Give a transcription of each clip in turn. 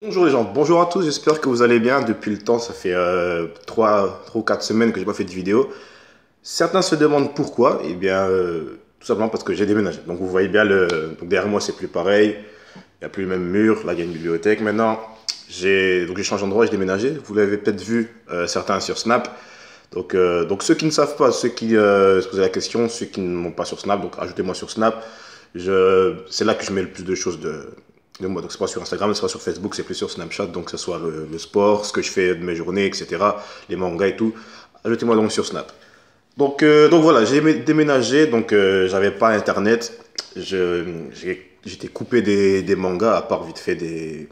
Bonjour les gens, bonjour à tous, j'espère que vous allez bien. Depuis le temps, ça fait 3 ou 4 semaines que j'ai pas fait de vidéo. Certains se demandent pourquoi, eh bien tout simplement parce que j'ai déménagé. Donc vous voyez bien, donc derrière moi c'est plus pareil, il n'y a plus le même mur, là il y a une bibliothèque maintenant. Donc j'ai changé d'endroit, j'ai déménagé. Vous l'avez peut-être vu certains sur Snap. Donc ceux qui ne savent pas, ceux qui se posaient la question, ceux qui ne m'ont pas sur Snap, donc ajoutez-moi sur Snap. C'est là que je mets le plus de choses de moi. Donc c'est pas sur Instagram, c'est pas sur Facebook, c'est plus sur Snapchat. Donc que ce soit le sport, ce que je fais de mes journées, etc. Les mangas et tout. Ajoutez-moi donc sur Snap. Donc voilà, j'ai déménagé, donc j'avais pas internet. J'étais coupé des mangas, à part vite fait des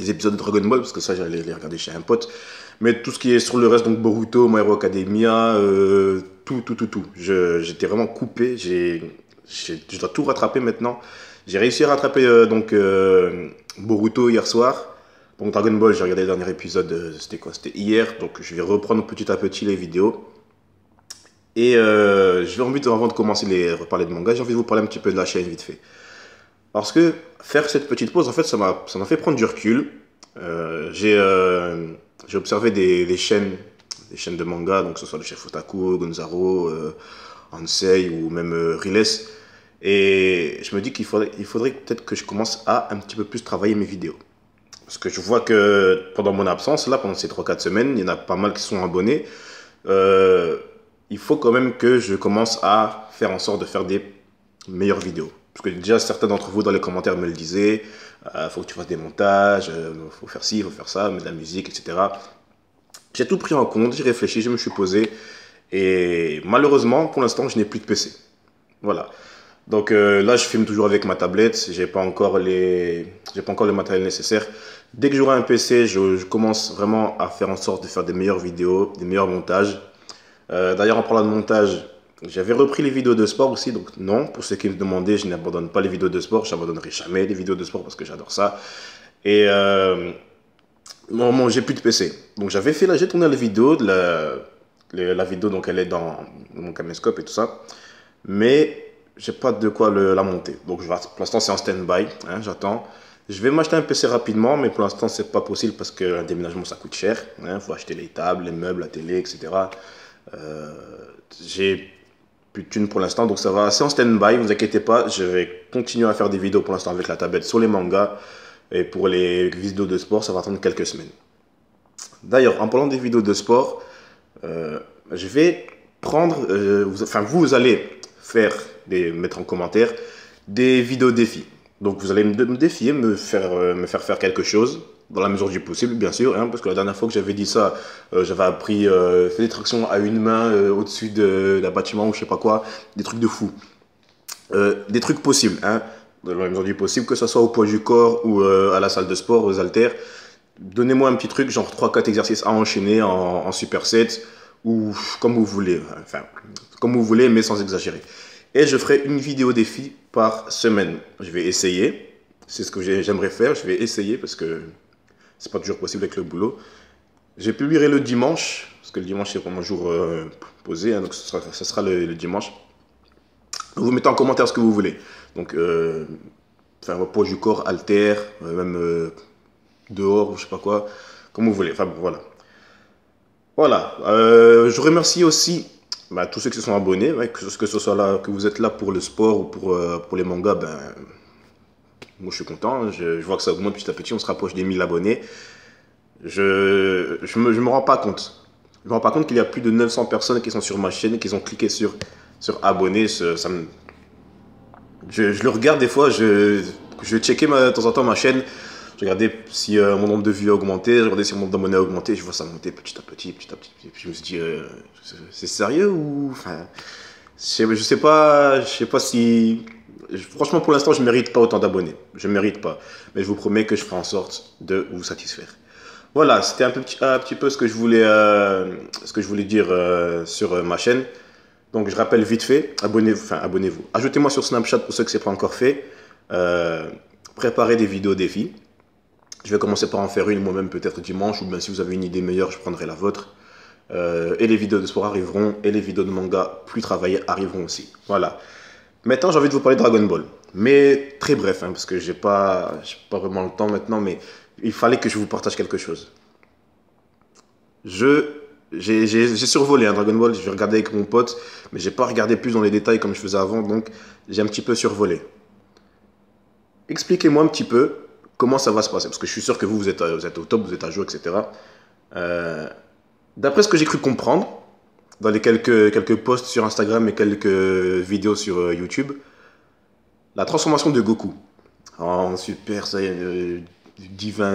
épisodes de Dragon Ball, parce que ça j'allais les regarder chez un pote. Mais tout ce qui est sur le reste, donc Boruto, My Hero Academia, tout. J'étais vraiment coupé, je dois tout rattraper maintenant. J'ai réussi à rattraper Boruto hier soir. Donc Dragon Ball, j'ai regardé le dernier épisode, c'était quoi? C'était hier, donc je vais reprendre petit à petit les vidéos. Et j'ai envie, avant de commencer les reparler de manga, j'ai envie de vous parler un petit peu de la chaîne vite fait. Parce que faire cette petite pause, en fait, ça m'a fait prendre du recul. J'ai observé des chaînes de manga, donc que ce soit le chef Otaku, Gonzaro, Ansei ou même Riles. Et je me dis qu'il faudrait peut-être que je commence à un petit peu plus travailler mes vidéos. Parce que je vois que pendant mon absence, là, pendant ces 3 4 semaines, il y en a pas mal qui sont abonnés. Euh, il faut quand même que je commence à faire en sorte de faire des meilleures vidéos. Parce que déjà, certains d'entre vous dans les commentaires me le disaient, faut que tu fasses des montages, faut faire ci, faut faire ça, mettre de la musique, etc. J'ai tout pris en compte, j'ai réfléchi, je me suis posé. Et malheureusement, pour l'instant, je n'ai plus de PC. Voilà. Donc là, je filme toujours avec ma tablette. J'ai pas encore le matériel nécessaire. Dès que j'aurai un PC, je commence vraiment à faire en sorte de faire des meilleures vidéos, des meilleurs montages. D'ailleurs, en parlant de montage, j'avais repris les vidéos de sport aussi. Donc non, pour ceux qui me demandaient, je n'abandonne pas les vidéos de sport. Je n'abandonnerai jamais les vidéos de sport parce que j'adore ça. Et non, j'ai plus de PC. Donc j'ai tourné la vidéo, la vidéo, donc elle est dans mon caméscope et tout ça. Mais j'ai pas de quoi la monter. Donc pour l'instant c'est en stand-by, hein, j'attends. Je vais m'acheter un PC rapidement, mais pour l'instant c'est pas possible parce qu'un déménagement ça coûte cher. Il faut acheter les tables, les meubles, la télé, etc. Euh, j'ai plus de thunes pour l'instant, donc ça va. C'est en stand-by, ne vous inquiétez pas. Je vais continuer à faire des vidéos pour l'instant avec la tablette sur les mangas. Et pour les vidéos de sport, ça va attendre quelques semaines. D'ailleurs, en parlant des vidéos de sport, je vais prendre, vous allez mettre en commentaire des vidéos défis. Donc vous allez me défier, me faire faire quelque chose, dans la mesure du possible, bien sûr, hein, parce que la dernière fois que j'avais dit ça, j'avais appris, fait des tractions à une main au-dessus d'un bâtiment ou je sais pas quoi, des trucs de fou. Des trucs possibles, hein, dans la mesure du possible, que ce soit au poids du corps ou à la salle de sport, aux haltères. Donnez-moi un petit truc, genre 3 4 exercices à enchaîner en superset, ou comme vous voulez, enfin, comme vous voulez, mais sans exagérer. Et je ferai une vidéo défi par semaine. Je vais essayer, c'est ce que j'aimerais faire, je vais essayer parce que c'est pas toujours possible avec le boulot. Je publierai le dimanche, parce que le dimanche c'est vraiment un jour posé, hein, donc ce sera le dimanche. Vous mettez en commentaire ce que vous voulez. Donc, enfin, poids du corps, halter, même dehors, ou je sais pas quoi, comme vous voulez. Enfin, bon, voilà. Voilà. Je remercie aussi tous ceux qui se sont abonnés, ouais, que ce soit là, que vous êtes là pour le sport ou pour les mangas, moi je suis content. Hein. Je vois que ça augmente petit à petit, on se rapproche des 1000 abonnés. Je me rends pas compte. Je me rends pas compte qu'il y a plus de 900 personnes qui sont sur ma chaîne et qui ont cliqué sur abonner. Je le regarde des fois, je vais checker de temps en temps ma chaîne. Je regardais si mon nombre de vues a augmenté, je regardais si mon nombre d'abonnés a augmenté, je vois ça monter petit à petit, petit à petit. Et puis je me suis dit, c'est sérieux ou. Enfin, je sais pas si. Franchement, pour l'instant, je ne mérite pas autant d'abonnés. Je ne mérite pas. Mais je vous promets que je ferai en sorte de vous satisfaire. Voilà, c'était un petit peu ce que je voulais dire sur ma chaîne. Donc je rappelle vite fait, abonnez-vous. Ajoutez-moi sur Snapchat pour ceux que ce n'est pas encore fait. Préparez des vidéos défis. Je vais commencer par en faire une moi-même peut-être dimanche, ou bien si vous avez une idée meilleure, je prendrai la vôtre. Et les vidéos de sport arriveront, et les vidéos de manga plus travaillées arriveront aussi. Voilà. Maintenant, j'ai envie de vous parler de Dragon Ball. Mais très bref, hein, parce que j'ai pas vraiment le temps maintenant, mais il fallait que je vous partage quelque chose. J'ai survolé un Dragon Ball, j'ai regardé avec mon pote, mais j'ai pas regardé plus dans les détails comme je faisais avant, donc j'ai un petit peu survolé. Expliquez-moi un petit peu comment ça va se passer, parce que je suis sûr que vous êtes, vous êtes au top, vous êtes à jour, etc. Euh, D'après ce que j'ai cru comprendre, dans les quelques posts sur Instagram et quelques vidéos sur YouTube, la transformation de Goku en super saiyan divin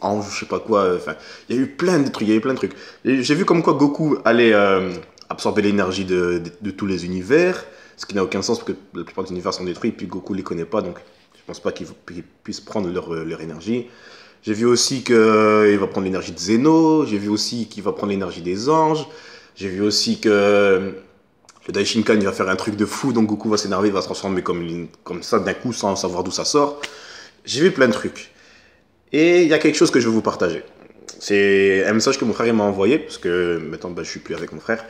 ange, je sais pas quoi, enfin, il y a eu plein de trucs, il y a eu plein de trucs. J'ai vu comme quoi Goku allait absorber l'énergie de tous les univers, ce qui n'a aucun sens parce que la plupart des univers sont détruits et puis Goku les connaît pas, donc je pense pas qu'ils puissent prendre leur énergie. J'ai vu aussi qu'il va prendre l'énergie de Zeno, j'ai vu aussi qu'il va prendre l'énergie des anges, j'ai vu aussi que le Daishinkan il va faire un truc de fou, donc Goku va s'énerver, il va se transformer comme ça d'un coup sans savoir d'où ça sort. J'ai vu plein de trucs. Et il y a quelque chose que je veux vous partager. C'est un message que mon frère m'a envoyé, parce que maintenant je suis plus avec mon frère.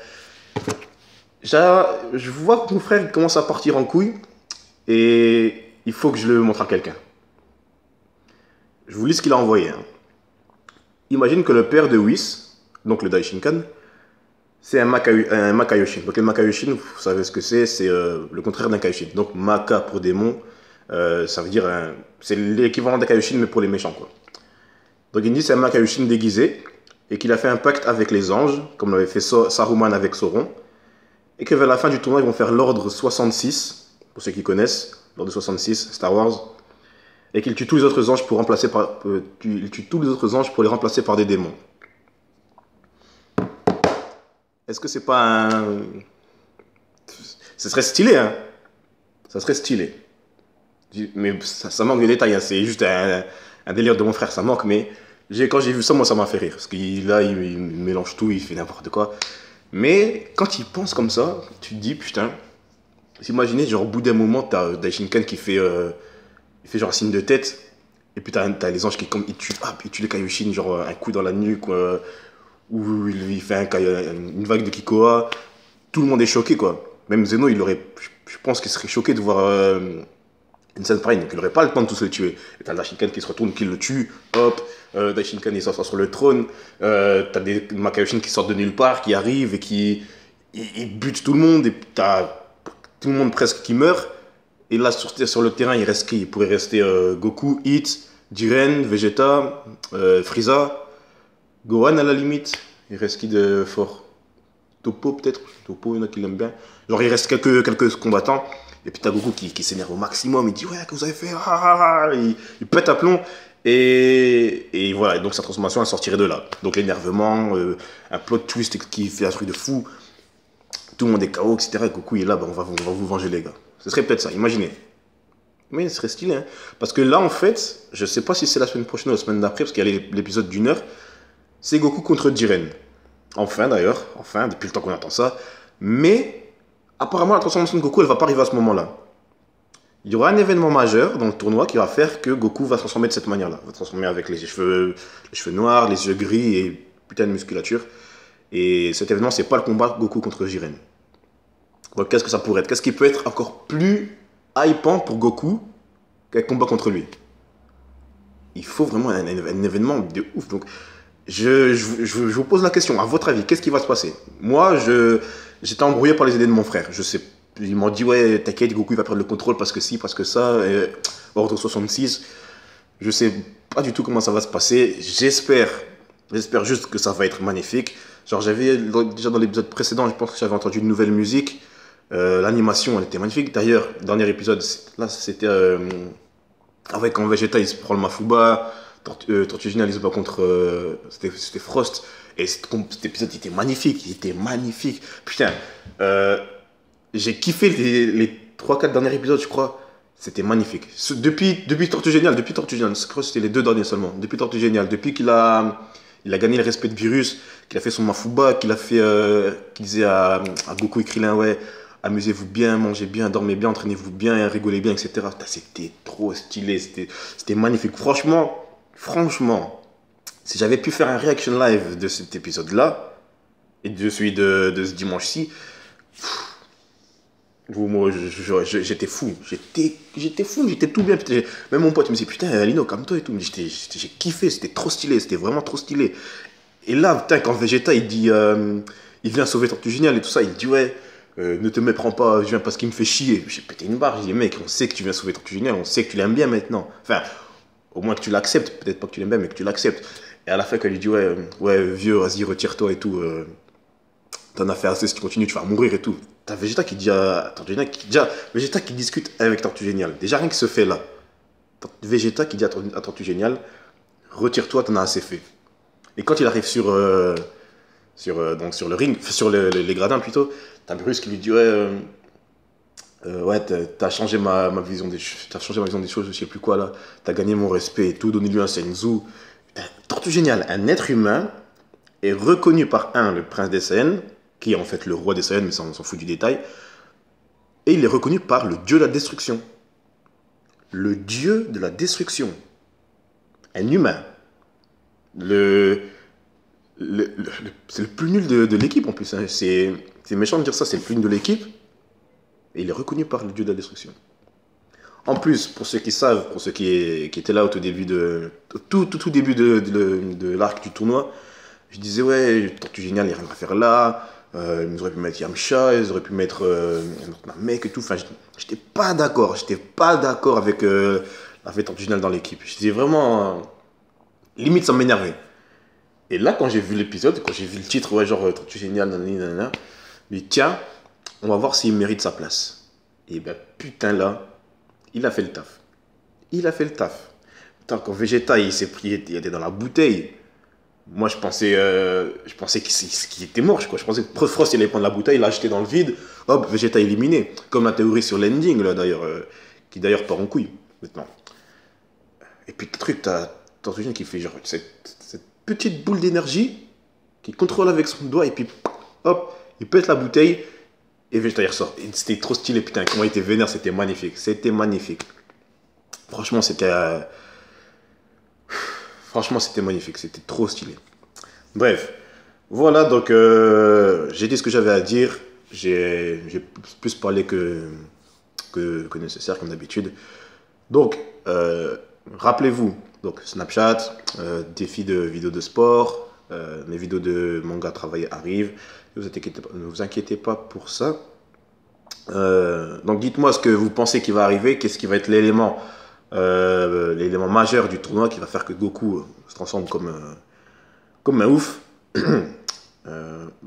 Je vois que mon frère commence à partir en couille, et il faut que je le montre à quelqu'un. Je vous lis ce qu'il a envoyé. Hein. Imagine que le père de Whis, donc le Daishinkan, c'est un Makaioshin. Donc les Makaioshin, vous savez ce que c'est le contraire d'un Kaioshin. Donc Maka pour démon, ça veut dire c'est l'équivalent d'un Kaioshin mais pour les méchants quoi. Donc il dit c'est un Makaioshin déguisé et qu'il a fait un pacte avec les anges, comme l'avait fait Saruman avec Sauron, et que vers la fin du tournoi ils vont faire l'ordre 66, pour ceux qui connaissent, l'ordre 66, Star Wars, et qu'il tue tous les autres anges il tue tous les autres anges pour les remplacer par des démons. Est-ce que c'est pas un... Ce serait stylé, hein. Ça serait stylé. Mais ça manque de détails, hein. C'est juste un délire de mon frère, ça manque, mais quand j'ai vu ça, moi, ça m'a fait rire. Parce qu'il là, il mélange tout, il fait n'importe quoi. Mais quand il pense comme ça, tu te dis, putain, imaginez, genre, au bout d'un moment, t'as Daishinkan qui fait genre un signe de tête, et puis t'as les anges qui il tue les Kaioshin, genre un coup dans la nuque, où il fait une vague de Kikoa. Tout le monde est choqué, quoi. Même Zeno, je pense qu'il serait choqué de voir une scène pareille, donc il n'aurait pas le temps de tous les tuer. Et t'as Daishinkan qui se retourne, qui le tue, hop, Daishinkan il s'assoit sur le trône, t'as des Makaioshin qui sortent de nulle part, qui arrivent et qui ils butent tout le monde, et t'as tout le monde presque qui meurt. Et là, sur le terrain, il reste qui? Il pourrait rester Goku, Hit, Jiren, Vegeta, Frieza, Gohan à la limite. Il reste qui de fort? Topo peut-être? Topo, il y en a qui l'aiment bien. Genre, il reste quelques combattants. Et puis t'as Goku qui s'énerve au maximum. Il dit, ouais, que vous avez fait? Il pète à plomb. Et voilà, et donc sa transformation, elle sortirait de là. Donc l'énervement, un plot twist qui fait un truc de fou. Tout le monde est KO, etc. Et Goku il est là, bah, on va vous venger, les gars. Ce serait peut-être ça, imaginez. Mais ce serait stylé, hein. Parce que là, en fait, je sais pas si c'est la semaine prochaine ou la semaine d'après, parce qu'il y a l'épisode d'une heure. C'est Goku contre Jiren. Enfin, d'ailleurs, enfin, depuis le temps qu'on attend ça. Mais, apparemment, la transformation de Goku, elle va pas arriver à ce moment-là. Il y aura un événement majeur dans le tournoi qui va faire que Goku va se transformer de cette manière-là. Il va se transformer avec les cheveux noirs, les yeux gris et putain de musculature. Et cet événement, c'est pas le combat Goku contre Jiren. Donc, qu'est-ce que ça pourrait être? Qu'est-ce qui peut être encore plus hypant pour Goku qu'un combat contre lui? Il faut vraiment un événement de ouf. Donc, je vous pose la question. À votre avis, qu'est-ce qui va se passer? Moi, j'étais embrouillé par les idées de mon frère. Je sais, ils m'ont dit, ouais, t'inquiète, Goku il va perdre le contrôle parce que si, parce que ça. Ordre 66. Je sais pas du tout comment ça va se passer. J'espère juste que ça va être magnifique. Genre, déjà dans l'épisode précédent, je pense que j'avais entendu une nouvelle musique. L'animation, elle était magnifique. D'ailleurs, dernier épisode, là, c'était avec quand Vegeta, il se prend le Mafuba. Tortue Géniale, il se bat contre. C'était Frost. Et cet épisode, il était magnifique. Il était magnifique. Putain, j'ai kiffé les 3-4 derniers épisodes, je crois. C'était magnifique. Depuis Tortue Géniale, je crois que c'était les 2 derniers seulement. Depuis Tortue Géniale, depuis qu'il a gagné le respect de Virus, qu'il a fait son Mafuba, qu'il disait à Goku et Krillin, ouais, amusez-vous bien, mangez bien, dormez bien, entraînez-vous bien, rigolez bien, etc. C'était trop stylé, c'était magnifique. Franchement, si j'avais pu faire un reaction live de cet épisode-là, et de celui de ce dimanche-ci, Moi, j'étais fou. J'étais fou, j'étais tout bien. Putain, même mon pote me dit, putain, Lino, calme-toi et tout. J'ai kiffé, c'était trop stylé, c'était vraiment trop stylé. Et là, putain, quand Vegeta, il dit, il vient sauver Tortue Géniale et tout ça, il dit, ouais, ne te méprends pas, je viens parce qu'il me fait chier. J'ai pété une barre, j'ai dit, mec, on sait que tu viens sauver Tortue Géniale, on sait que tu l'aimes bien maintenant. Enfin, au moins que tu l'acceptes, peut-être pas que tu l'aimes bien, mais que tu l'acceptes. Et à la fin, quand il lui dit, ouais, ouais, vieux, vas-y, retire-toi et tout, t'en as fait assez, si tu continues, tu vas mourir et tout. T'as Vegeta qui dit à Tortue Géniale, Vegeta qui discute avec Tortue Géniale. Déjà, rien que ce fait là. Vegeta qui dit à Tortue Géniale, retire-toi, t'en as assez fait. Et quand il arrive donc sur le ring, sur les gradins plutôt, t'as Bruce qui lui dit, ouais, ouais, t'as changé ma vision t'as changé ma vision des choses, je sais plus quoi là. T'as gagné mon respect et tout, donné-lui un Senzu. Putain, Tortue Géniale, un être humain est reconnu par le prince des Saiyans, qui est en fait le roi des Saiyans, mais ça on s'en fout du détail, et il est reconnu par le dieu de la destruction. Le dieu de la destruction. Un humain. Le, c'est le plus nul de l'équipe en plus. Hein. C'est méchant de dire ça, c'est le plus nul de l'équipe. Et il est reconnu par le dieu de la destruction. En plus, pour ceux qui savent, pour ceux qui étaient là au tout début tout début de l'arc du tournoi, je disais, ouais, Tortue Géniale, il n'y a rien à faire là. Ils auraient pu mettre Yamcha, ils auraient pu mettre un autre mec et tout. Enfin, j'étais pas d'accord. J'étais pas d'accord avec la Tortue Géniale dans l'équipe. J'étais vraiment. Limite, ça m'énervait. Et là, quand j'ai vu l'épisode, quand j'ai vu le titre, ouais, genre Tortue Géniale, nanana, mais tiens, on va voir s'il mérite sa place. Et ben putain là, il a fait le taf. Il a fait le taf. Putain, quand Vegeta il s'est pris, il était dans la bouteille. Moi, je pensais qu'il était mort. Je pensais que Frost il allait prendre la bouteille, l'a jeté dans le vide. Hop, Vegeta éliminé. Comme la théorie sur l'ending là d'ailleurs, qui d'ailleurs part en couille maintenant. Et puis le truc, t'as Tortue Géniale qui fait genre cette petite boule d'énergie qui contrôle avec son doigt et puis hop, il pète la bouteille et Vegeta il ressort. C'était trop stylé, putain, comment il était vénère, c'était magnifique. C'était magnifique. Franchement, c'était magnifique, c'était trop stylé. Bref, voilà, donc j'ai dit ce que j'avais à dire. J'ai plus parlé que nécessaire, comme d'habitude. Donc, rappelez-vous, donc Snapchat, défi de vidéos de sport, les vidéos de manga travaillé arrivent. Ne vous inquiétez pas pour ça. Donc dites-moi ce que vous pensez qui va arriver, qu'est-ce qui va être l'élément majeur du tournoi qui va faire que Goku se transforme comme un ouf.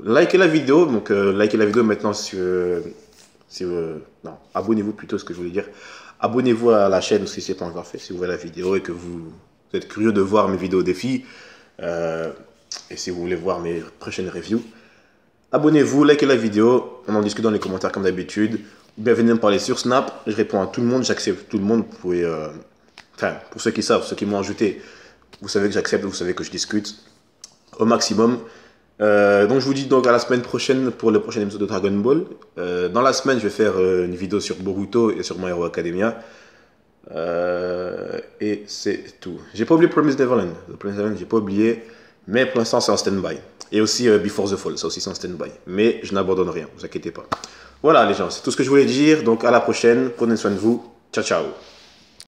Likez la vidéo, donc likez la vidéo maintenant non, abonnez-vous plutôt, ce que je voulais dire. Abonnez-vous à la chaîne si ce n'est pas encore fait, si vous voyez la vidéo et que vous êtes curieux de voir mes vidéos défis, et si vous voulez voir mes prochaines reviews. Abonnez-vous, likez la vidéo, on en discute dans les commentaires comme d'habitude. Bienvenue me parler sur Snap, je réponds à tout le monde, j'accepte tout le monde. Vous pouvez, enfin, pour ceux qui savent, ceux qui m'ont ajouté, vous savez que j'accepte, vous savez que je discute au maximum. Donc je vous dis donc à la semaine prochaine pour le prochain épisode de Dragon Ball. Dans la semaine, je vais faire une vidéo sur Boruto et sur My Hero Academia. Et c'est tout. J'ai pas oublié Promised Neverland. Promised Neverland, j'ai pas oublié, mais pour l'instant c'est en stand-by. Et aussi Before the Fall, ça aussi c'est en stand-by. Mais je n'abandonne rien, vous inquiétez pas. Voilà les gens, c'est tout ce que je voulais dire. Donc à la prochaine, prenez soin de vous. Ciao ciao.